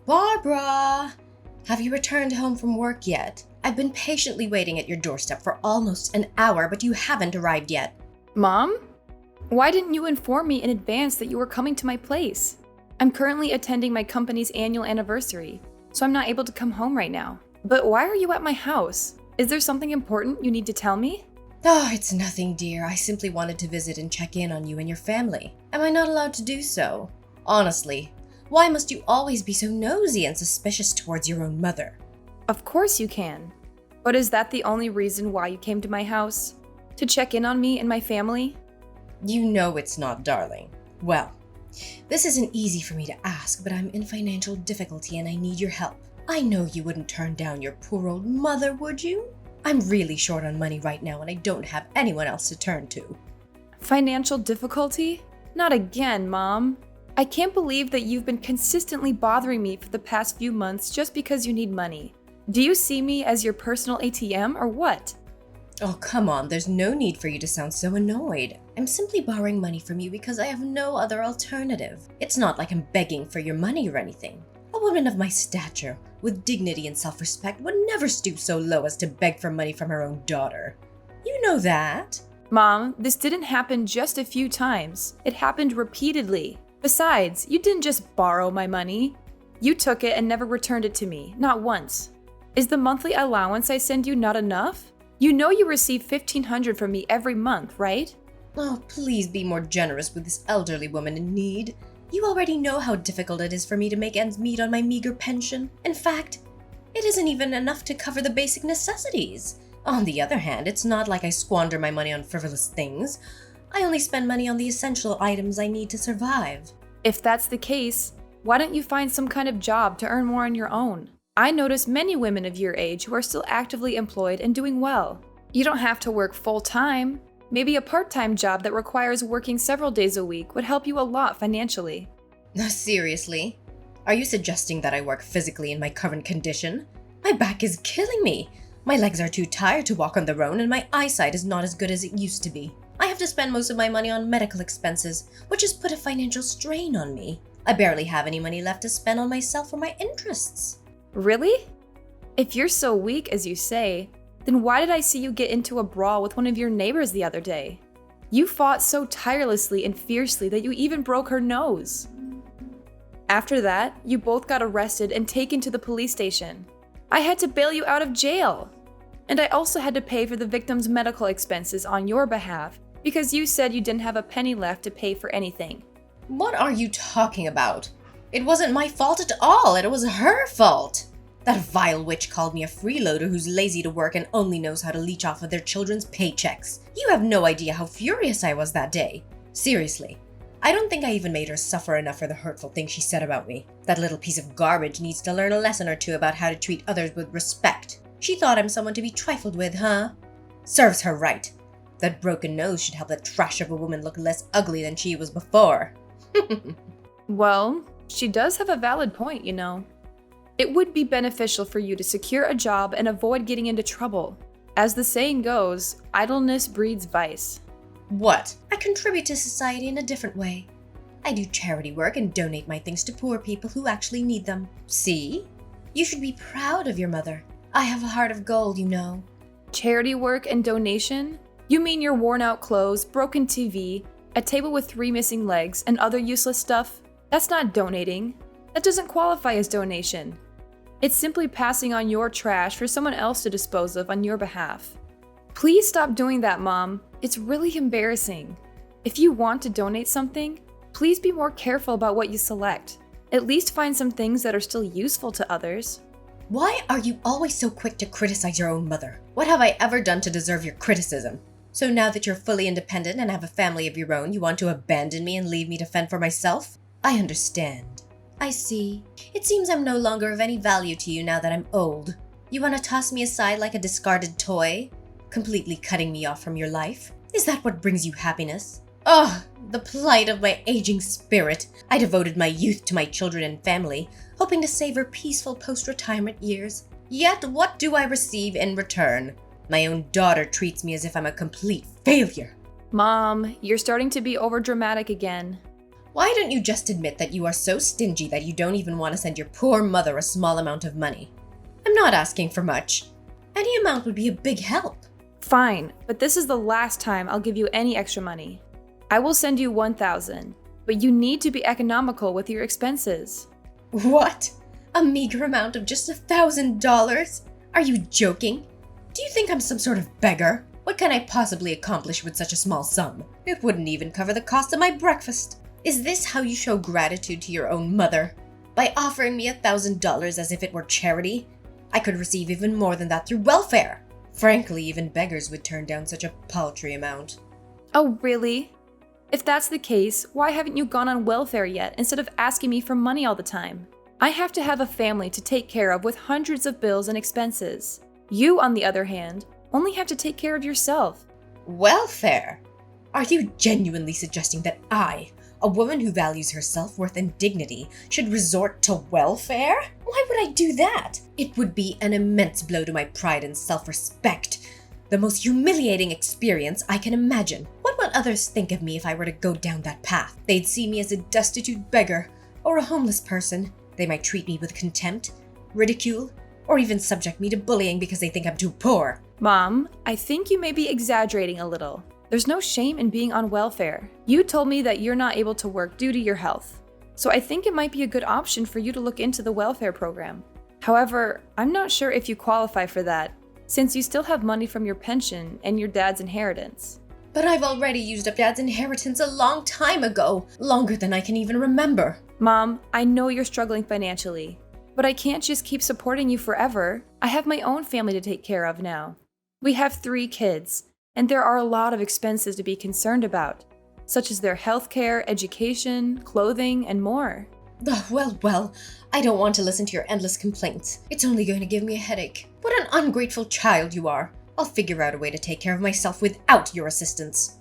Barbara! Have you returned home from work yet? I've been patiently waiting at your doorstep for almost an hour, but you haven't arrived yet. Mom? Why didn't you inform me in advance that you were coming to my place? I'm currently attending my company's annual anniversary, so I'm not able to come home right now. But why are you at my house? Is there something important you need to tell me? Oh, it's nothing, dear. I simply wanted to visit and check in on you and your family. Am I not allowed to do so? Honestly, why must you always be so nosy and suspicious towards your own mother? Of course you can. But is that the only reason why you came to my house? To check in on me and my family? You know it's not, darling. Well, this isn't easy for me to ask, but I'm in financial difficulty and I need your help. I know you wouldn't turn down your poor old mother, would you? I'm really short on money right now and I don't have anyone else to turn to. Financial difficulty? Not again, Mom. I can't believe that you've been consistently bothering me for the past few months just because you need money. Do you see me as your personal ATM or what? Oh, come on, there's no need for you to sound so annoyed. I'm simply borrowing money from you because I have no other alternative. It's not like I'm begging for your money or anything. A woman of my stature, with dignity and self-respect, would never stoop so low as to beg for money from her own daughter. You know that. Mom, this didn't happen just a few times. It happened repeatedly. Besides, you didn't just borrow my money. You took it and never returned it to me, not once. Is the monthly allowance I send you not enough? You know you receive $1,500 from me every month, right? Oh, please be more generous with this elderly woman in need. You already know how difficult it is for me to make ends meet on my meager pension. In fact, it isn't even enough to cover the basic necessities. On the other hand, it's not like I squander my money on frivolous things. I only spend money on the essential items I need to survive. If that's the case, why don't you find some kind of job to earn more on your own? I notice many women of your age who are still actively employed and doing well. You don't have to work full-time. Maybe a part-time job that requires working several days a week would help you a lot financially. Seriously? Are you suggesting that I work physically in my current condition? My back is killing me. My legs are too tired to walk on their own and my eyesight is not as good as it used to be. I have to spend most of my money on medical expenses, which has put a financial strain on me. I barely have any money left to spend on myself or my interests. Really? If you're so weak as you say, then why did I see you get into a brawl with one of your neighbors the other day? You fought so tirelessly and fiercely that you even broke her nose. After that, you both got arrested and taken to the police station. I had to bail you out of jail. And I also had to pay for the victim's medical expenses on your behalf because you said you didn't have a penny left to pay for anything. What are you talking about? It wasn't my fault at all. It was her fault. That vile witch called me a freeloader who's lazy to work and only knows how to leech off of their children's paychecks. You have no idea how furious I was that day. Seriously, I don't think I even made her suffer enough for the hurtful things she said about me. That little piece of garbage needs to learn a lesson or two about how to treat others with respect. She thought I'm someone to be trifled with, huh? Serves her right. That broken nose should help that trash of a woman look less ugly than she was before. Well, she does have a valid point, you know. It would be beneficial for you to secure a job and avoid getting into trouble. As the saying goes, idleness breeds vice. What? I contribute to society in a different way. I do charity work and donate my things to poor people who actually need them. See? You should be proud of your mother. I have a heart of gold, you know. Charity work and donation? You mean your worn-out clothes, broken TV, a table with 3 missing legs, and other useless stuff? That's not donating. That doesn't qualify as donation. It's simply passing on your trash for someone else to dispose of on your behalf. Please stop doing that, Mom. It's really embarrassing. If you want to donate something, please be more careful about what you select. At least find some things that are still useful to others. Why are you always so quick to criticize your own mother? What have I ever done to deserve your criticism? So now that you're fully independent and have a family of your own, you want to abandon me and leave me to fend for myself? I understand. I see. It seems I'm no longer of any value to you now that I'm old. You want to toss me aside like a discarded toy? Completely cutting me off from your life? Is that what brings you happiness? Oh, the plight of my aging spirit. I devoted my youth to my children and family, hoping to savor peaceful post-retirement years. Yet what do I receive in return? My own daughter treats me as if I'm a complete failure. Mom, you're starting to be overdramatic again. Why don't you just admit that you are so stingy that you don't even want to send your poor mother a small amount of money? I'm not asking for much. Any amount would be a big help. Fine, but this is the last time I'll give you any extra money. I will send you 1,000, but you need to be economical with your expenses. What? A meager amount of just $1,000? Are you joking? Do you think I'm some sort of beggar? What can I possibly accomplish with such a small sum? It wouldn't even cover the cost of my breakfast. Is this how you show gratitude to your own mother? By offering me $1,000 as if it were charity? I could receive even more than that through welfare. Frankly, even beggars would turn down such a paltry amount. Oh, really? If that's the case, why haven't you gone on welfare yet instead of asking me for money all the time? I have to have a family to take care of with hundreds of bills and expenses. You, on the other hand, only have to take care of yourself. Welfare? Are you genuinely suggesting that I, a woman who values her self-worth and dignity, should resort to welfare? Why would I do that? It would be an immense blow to my pride and self-respect. The most humiliating experience I can imagine. What would others think of me if I were to go down that path? They'd see me as a destitute beggar or a homeless person. They might treat me with contempt, ridicule, or even subject me to bullying because they think I'm too poor. Mom, I think you may be exaggerating a little. There's no shame in being on welfare. You told me that you're not able to work due to your health. So I think it might be a good option for you to look into the welfare program. However, I'm not sure if you qualify for that, since you still have money from your pension and your dad's inheritance. But I've already used up Dad's inheritance a long time ago, longer than I can even remember. Mom, I know you're struggling financially, but I can't just keep supporting you forever. I have my own family to take care of now. We have 3 kids, and there are a lot of expenses to be concerned about, such as their healthcare, education, clothing, and more. Well, I don't want to listen to your endless complaints. It's only going to give me a headache. What an ungrateful child you are. I'll figure out a way to take care of myself without your assistance.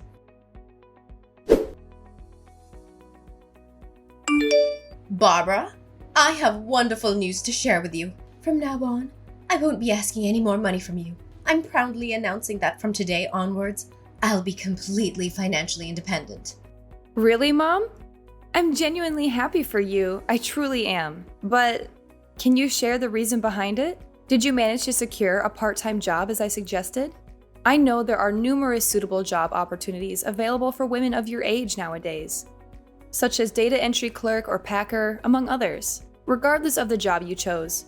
Barbara, I have wonderful news to share with you. From now on, I won't be asking any more money from you. I'm proudly announcing that from today onwards, I'll be completely financially independent. Really, Mom? I'm genuinely happy for you. I truly am. But can you share the reason behind it? Did you manage to secure a part-time job as I suggested? I know there are numerous suitable job opportunities available for women of your age nowadays, such as data entry clerk or packer, among others. Regardless of the job you chose,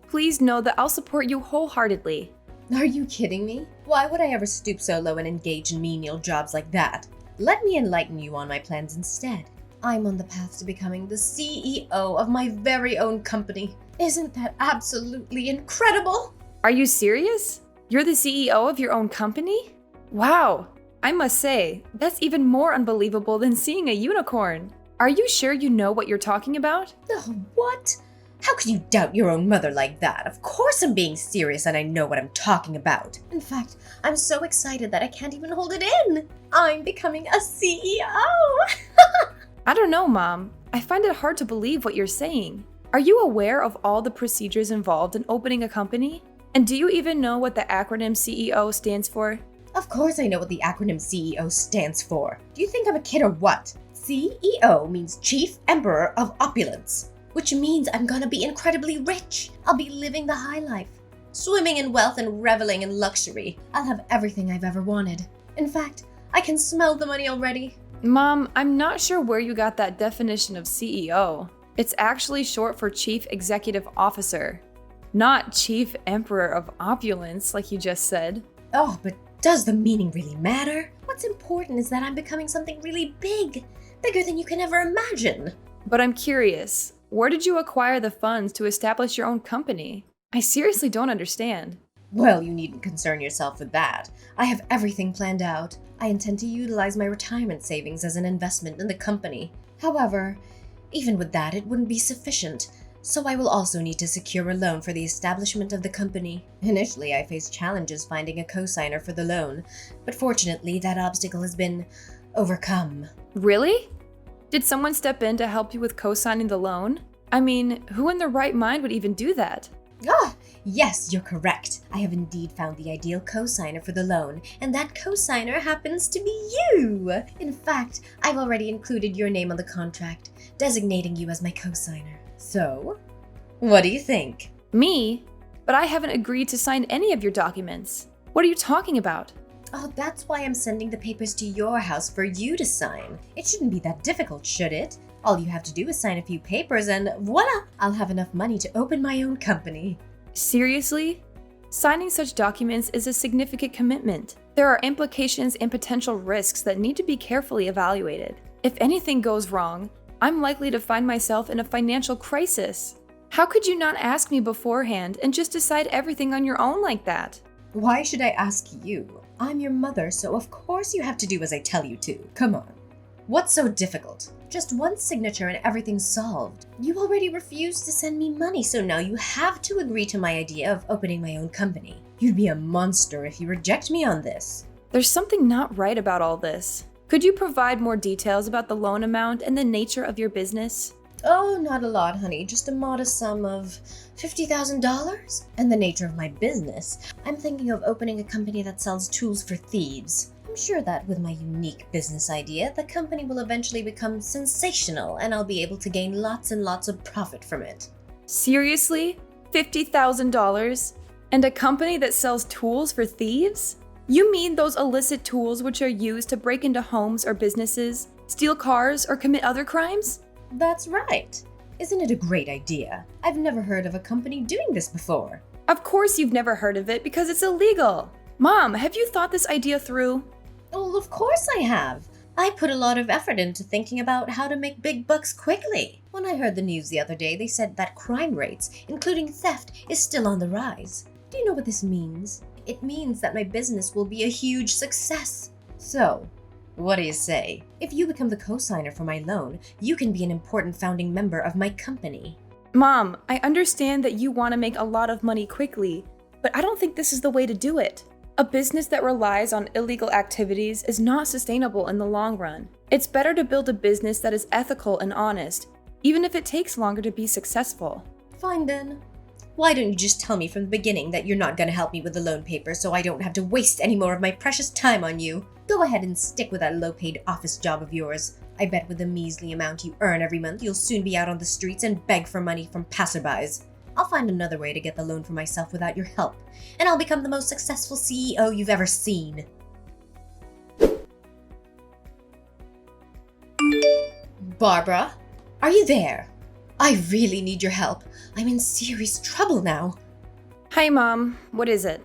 please know that I'll support you wholeheartedly. Are you kidding me? Why would I ever stoop so low and engage in menial jobs like that? Let me enlighten you on my plans instead. I'm on the path to becoming the CEO of my very own company. Isn't that absolutely incredible? Are you serious? You're the CEO of your own company? Wow! I must say, that's even more unbelievable than seeing a unicorn. Are you sure you know what you're talking about? Oh, what? How could you doubt your own mother like that? Of course I'm being serious and I know what I'm talking about. In fact, I'm so excited that I can't even hold it in. I'm becoming a CEO! I don't know, Mom. I find it hard to believe what you're saying. Are you aware of all the procedures involved in opening a company? And do you even know what the acronym CEO stands for? Of course I know what the acronym CEO stands for. Do you think I'm a kid or what? CEO means Chief Emperor of Opulence, which means I'm gonna be incredibly rich. I'll be living the high life, swimming in wealth and reveling in luxury. I'll have everything I've ever wanted. In fact, I can smell the money already. Mom, I'm not sure where you got that definition of CEO. It's actually short for Chief Executive Officer, not Chief Emperor of Opulence, like you just said. Oh, but does the meaning really matter? What's important is that I'm becoming something really big, bigger than you can ever imagine. But I'm curious, where did you acquire the funds to establish your own company? I seriously don't understand. Well, you needn't concern yourself with that. I have everything planned out. I intend to utilize my retirement savings as an investment in the company. However, even with that, it wouldn't be sufficient, so I will also need to secure a loan for the establishment of the company. Initially, I faced challenges finding a co-signer for the loan, but fortunately, that obstacle has been overcome. Really? Did someone step in to help you with co-signing the loan? I mean, who in their right mind would even do that? Ah, yes, you're correct. I have indeed found the ideal co-signer for the loan, and that co-signer happens to be you. In fact, I've already included your name on the contract, designating you as my co-signer. So, what do you think? Me? But I haven't agreed to sign any of your documents. What are you talking about? Oh, that's why I'm sending the papers to your house for you to sign. It shouldn't be that difficult, should it? All you have to do is sign a few papers and voila! I'll have enough money to open my own company. Seriously? Signing such documents is a significant commitment. There are implications and potential risks that need to be carefully evaluated. If anything goes wrong, I'm likely to find myself in a financial crisis. How could you not ask me beforehand and just decide everything on your own like that? Why should I ask you? I'm your mother, so of course you have to do as I tell you to. Come on. What's so difficult? Just one signature and everything's solved. You already refused to send me money, so now you have to agree to my idea of opening my own company. You'd be a monster if you reject me on this. There's something not right about all this. Could you provide more details about the loan amount and the nature of your business? Oh, not a lot, honey. Just a modest sum of $50,000. And the nature of my business, I'm thinking of opening a company that sells tools for thieves. I'm sure that with my unique business idea, the company will eventually become sensational and I'll be able to gain lots and lots of profit from it. Seriously? $50,000? And a company that sells tools for thieves? You mean those illicit tools which are used to break into homes or businesses, steal cars, or commit other crimes? That's right. Isn't it a great idea? I've never heard of a company doing this before. Of course you've never heard of it because it's illegal. Mom, have you thought this idea through? Well, of course I have. I put a lot of effort into thinking about how to make big bucks quickly. When I heard the news the other day, they said that crime rates, including theft, is still on the rise. Do you know what this means? It means that my business will be a huge success. So, what do you say? If you become the co-signer for my loan, you can be an important founding member of my company. Mom, I understand that you want to make a lot of money quickly, but I don't think this is the way to do it. A business that relies on illegal activities is not sustainable in the long run. It's better to build a business that is ethical and honest, even if it takes longer to be successful. Fine then. Why don't you just tell me from the beginning that you're not going to help me with the loan paper so I don't have to waste any more of my precious time on you? Go ahead and stick with that low-paid office job of yours. I bet with the measly amount you earn every month, you'll soon be out on the streets and beg for money from passerbys. I'll find another way to get the loan for myself without your help, and I'll become the most successful CEO you've ever seen. Barbara, are you there? I really need your help. I'm in serious trouble now. Hi, Mom. What is it?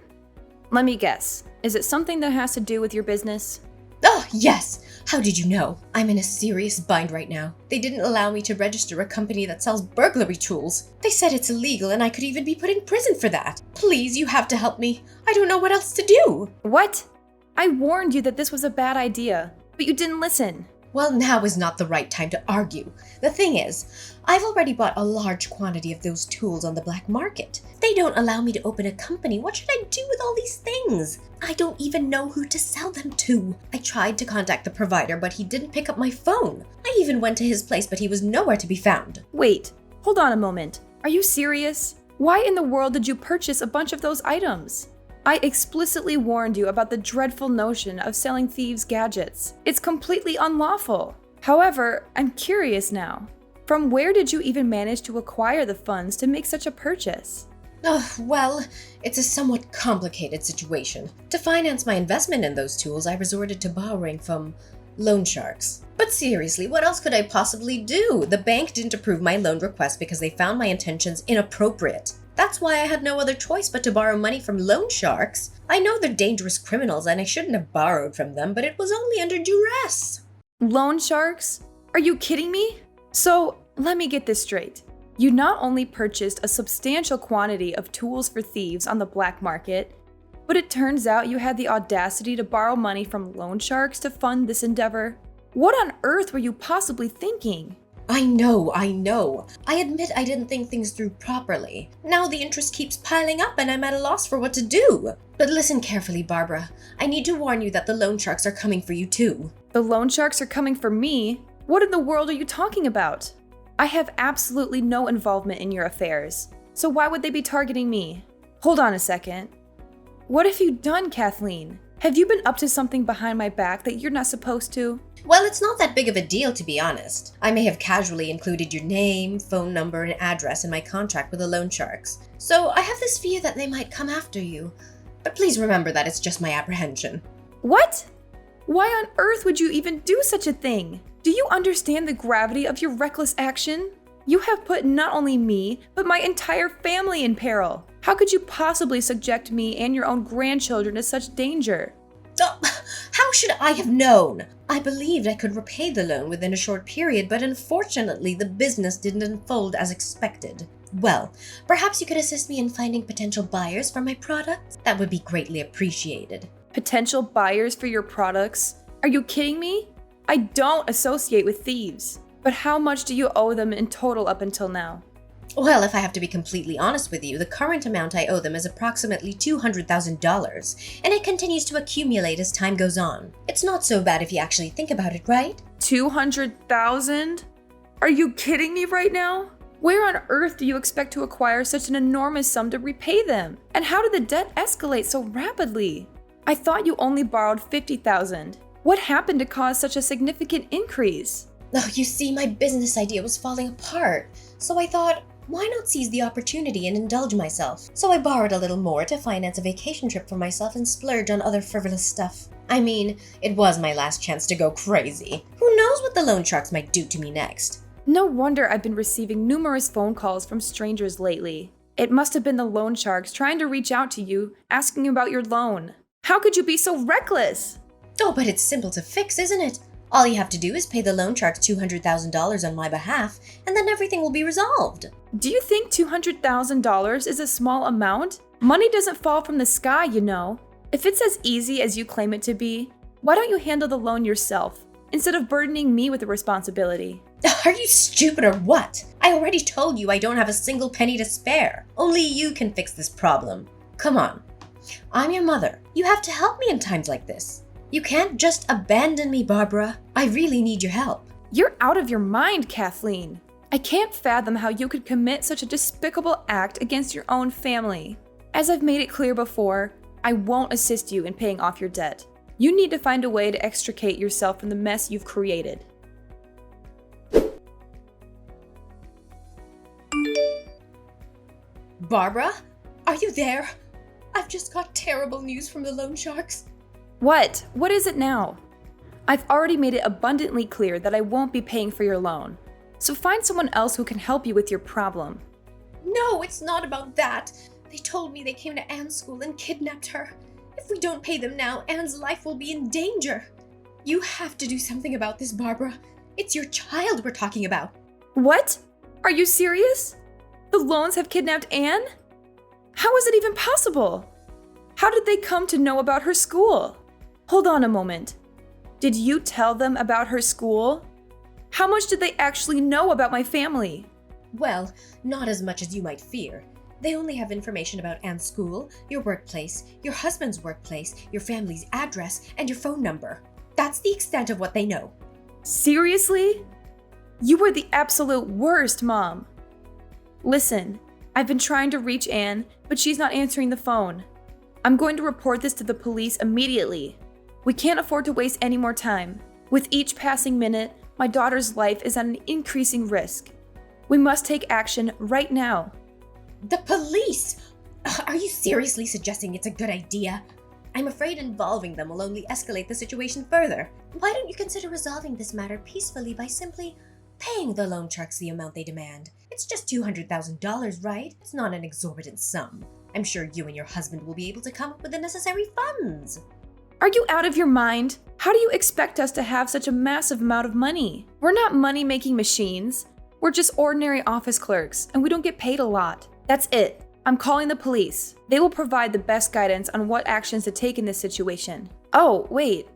Let me guess. Is it something that has to do with your business? Oh, yes! How did you know? I'm in a serious bind right now. They didn't allow me to register a company that sells burglary tools. They said it's illegal and I could even be put in prison for that. Please, you have to help me. I don't know what else to do. What? I warned you that this was a bad idea, but you didn't listen. Well, now is not the right time to argue. The thing is, I've already bought a large quantity of those tools on the black market. They don't allow me to open a company. What should I do with all these things? I don't even know who to sell them to. I tried to contact the provider, but he didn't pick up my phone. I even went to his place, but he was nowhere to be found. Wait, hold on a moment. Are you serious? Why in the world did you purchase a bunch of those items? I explicitly warned you about the dreadful notion of selling thieves' gadgets. It's completely unlawful. However, I'm curious now. From where did you even manage to acquire the funds to make such a purchase? Oh, well, it's a somewhat complicated situation. To finance my investment in those tools, I resorted to borrowing from loan sharks. But seriously, what else could I possibly do? The bank didn't approve my loan request because they found my intentions inappropriate. That's why I had no other choice but to borrow money from loan sharks. I know they're dangerous criminals and I shouldn't have borrowed from them, but it was only under duress. Loan sharks? Are you kidding me? So, let me get this straight. You not only purchased a substantial quantity of tools for thieves on the black market, but it turns out you had the audacity to borrow money from loan sharks to fund this endeavor. What on earth were you possibly thinking? I know. I admit I didn't think things through properly. Now the interest keeps piling up and I'm at a loss for what to do. But listen carefully, Barbara. I need to warn you that the loan sharks are coming for you too. The loan sharks are coming for me? What in the world are you talking about? I have absolutely no involvement in your affairs. So why would they be targeting me? Hold on a second. What have you done, Kathleen? Have you been up to something behind my back that you're not supposed to? Well, it's not that big of a deal, to be honest. I may have casually included your name, phone number, and address in my contract with the loan sharks. So I have this fear that they might come after you. But please remember that it's just my apprehension. What? Why on earth would you even do such a thing? Do you understand the gravity of your reckless action? You have put not only me, but my entire family in peril. How could you possibly subject me and your own grandchildren to such danger? Oh, how should I have known? I believed I could repay the loan within a short period, but unfortunately the business didn't unfold as expected. Well, perhaps you could assist me in finding potential buyers for my products? That would be greatly appreciated. Potential buyers for your products? Are you kidding me? I don't associate with thieves. But how much do you owe them in total up until now? Well, if I have to be completely honest with you, the current amount I owe them is approximately $200,000, and it continues to accumulate as time goes on. It's not so bad if you actually think about it, right? 200,000? Are you kidding me right now? Where on earth do you expect to acquire such an enormous sum to repay them? And how did the debt escalate so rapidly? I thought you only borrowed 50,000. What happened to cause such a significant increase? Oh, you see, my business idea was falling apart, so I thought, why not seize the opportunity and indulge myself? So I borrowed a little more to finance a vacation trip for myself and splurge on other frivolous stuff. I mean, it was my last chance to go crazy. Who knows what the loan sharks might do to me next? No wonder I've been receiving numerous phone calls from strangers lately. It must have been the loan sharks trying to reach out to you, asking about your loan. How could you be so reckless? Oh, but it's simple to fix, isn't it? All you have to do is pay the loan sharks $200,000 on my behalf, and then everything will be resolved. Do you think $200,000 is a small amount? Money doesn't fall from the sky, you know. If it's as easy as you claim it to be, why don't you handle the loan yourself, instead of burdening me with the responsibility? Are you stupid or what? I already told you I don't have a single penny to spare. Only you can fix this problem. Come on. I'm your mother. You have to help me in times like this. You can't just abandon me, Barbara. I really need your help. You're out of your mind, Kathleen. I can't fathom how you could commit such a despicable act against your own family. As I've made it clear before, I won't assist you in paying off your debt. You need to find a way to extricate yourself from the mess you've created. Barbara? Are you there? I've just got terrible news from the loan sharks. What? What is it now? I've already made it abundantly clear that I won't be paying for your loan. So find someone else who can help you with your problem. No, it's not about that. They told me they came to Anne's school and kidnapped her. If we don't pay them now, Anne's life will be in danger. You have to do something about this, Barbara. It's your child we're talking about. What? Are you serious? The loans have kidnapped Anne? How is it even possible? How did they come to know about her school? Hold on a moment. Did you tell them about her school? How much did they actually know about my family? Well, not as much as you might fear. They only have information about Anne's school, your workplace, your husband's workplace, your family's address, and your phone number. That's the extent of what they know. Seriously? You were the absolute worst, Mom. Listen, I've been trying to reach Anne, but she's not answering the phone. I'm going to report this to the police immediately. We can't afford to waste any more time. With each passing minute, my daughter's life is at an increasing risk. We must take action right now. The police! Are you seriously suggesting it's a good idea? I'm afraid involving them will only escalate the situation further. Why don't you consider resolving this matter peacefully by simply paying the loan sharks the amount they demand? It's just $200,000, right? It's not an exorbitant sum. I'm sure you and your husband will be able to come up with the necessary funds. Are you out of your mind? How do you expect us to have such a massive amount of money? We're not money-making machines. We're just ordinary office clerks, and we don't get paid a lot. That's it. I'm calling the police. They will provide the best guidance on what actions to take in this situation. Oh, wait.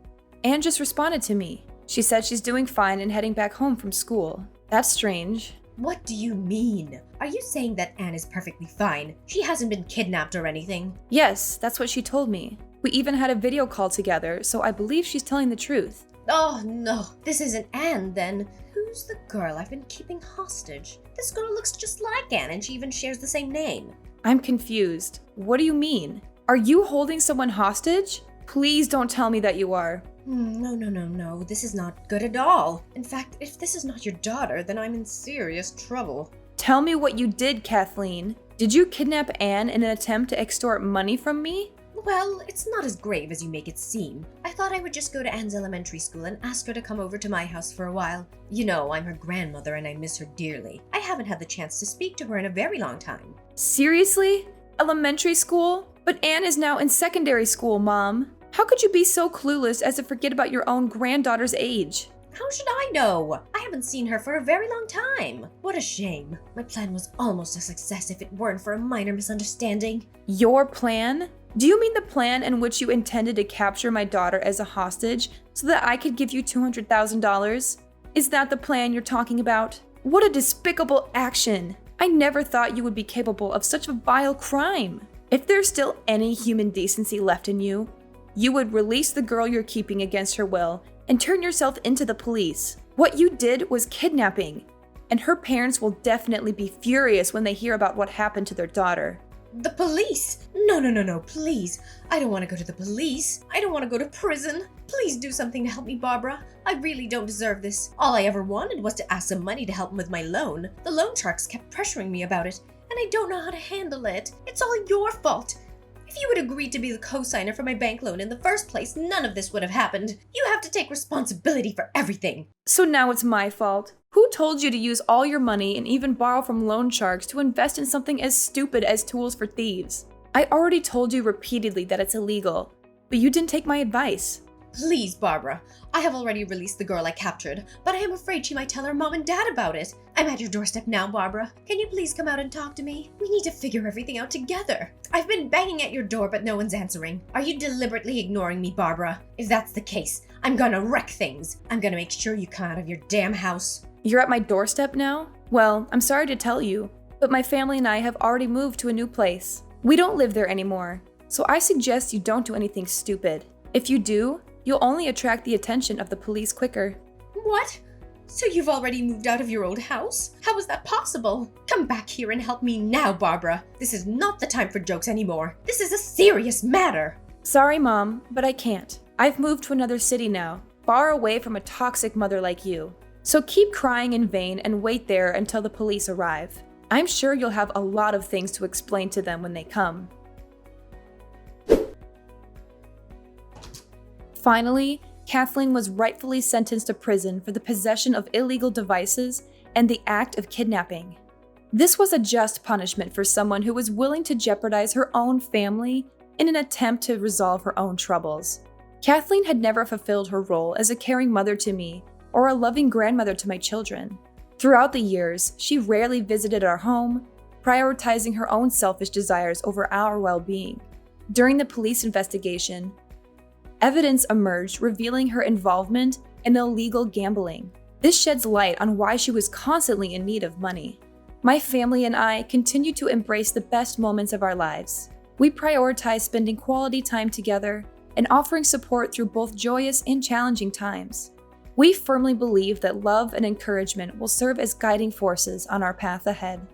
Anne just responded to me. She said she's doing fine and heading back home from school. That's strange. What do you mean? Are you saying that Anne is perfectly fine? She hasn't been kidnapped or anything? Yes, that's what she told me. We even had a video call together, so I believe she's telling the truth. Oh no, this isn't Anne then. Who's the girl I've been keeping hostage? This girl looks just like Anne and she even shares the same name. I'm confused. What do you mean? Are you holding someone hostage? Please don't tell me that you are. No. This is not good at all. In fact, if this is not your daughter, then I'm in serious trouble. Tell me what you did, Kathleen. Did you kidnap Anne in an attempt to extort money from me? Well, it's not as grave as you make it seem. I thought I would just go to Anne's elementary school and ask her to come over to my house for a while. You know, I'm her grandmother and I miss her dearly. I haven't had the chance to speak to her in a very long time. Seriously? Elementary school? But Anne is now in secondary school, Mom. How could you be so clueless as to forget about your own granddaughter's age? How should I know? I haven't seen her for a very long time. What a shame. My plan was almost a success if it weren't for a minor misunderstanding. Your plan? Do you mean the plan in which you intended to capture my daughter as a hostage so that I could give you $200,000? Is that the plan you're talking about? What a despicable action! I never thought you would be capable of such a vile crime. If there's still any human decency left in you, you would release the girl you're keeping against her will and turn yourself into the police. What you did was kidnapping, and her parents will definitely be furious when they hear about what happened to their daughter. The police? No, please. I don't want to go to the police. I don't want to go to prison. Please do something to help me, Barbara. I really don't deserve this. All I ever wanted was to ask some money to help with my loan. The loan sharks kept pressuring me about it, and I don't know how to handle it. It's all your fault. If you had agreed to be the co-signer for my bank loan in the first place, none of this would have happened. You have to take responsibility for everything. So now it's my fault. Who told you to use all your money and even borrow from loan sharks to invest in something as stupid as tools for thieves? I already told you repeatedly that it's illegal, but you didn't take my advice. Please, Barbara. I have already released the girl I captured, but I am afraid she might tell her mom and dad about it. I'm at your doorstep now, Barbara. Can you please come out and talk to me? We need to figure everything out together. I've been banging at your door, but no one's answering. Are you deliberately ignoring me, Barbara? If that's the case, I'm gonna wreck things. I'm gonna make sure you come out of your damn house. You're at my doorstep now? Well, I'm sorry to tell you, but my family and I have already moved to a new place. We don't live there anymore, so I suggest you don't do anything stupid. If you do, you'll only attract the attention of the police quicker. What? So you've already moved out of your old house? How is that possible? Come back here and help me now, Barbara. This is not the time for jokes anymore. This is a serious matter. Sorry, Mom, but I can't. I've moved to another city now, far away from a toxic mother like you. So keep crying in vain and wait there until the police arrive. I'm sure you'll have a lot of things to explain to them when they come. Finally, Kathleen was rightfully sentenced to prison for the possession of illegal devices and the act of kidnapping. This was a just punishment for someone who was willing to jeopardize her own family in an attempt to resolve her own troubles. Kathleen had never fulfilled her role as a caring mother to me or a loving grandmother to my children. Throughout the years, she rarely visited our home, prioritizing her own selfish desires over our well-being. During the police investigation, evidence emerged revealing her involvement in illegal gambling. This sheds light on why she was constantly in need of money. My family and I continue to embrace the best moments of our lives. We prioritize spending quality time together and offering support through both joyous and challenging times. We firmly believe that love and encouragement will serve as guiding forces on our path ahead.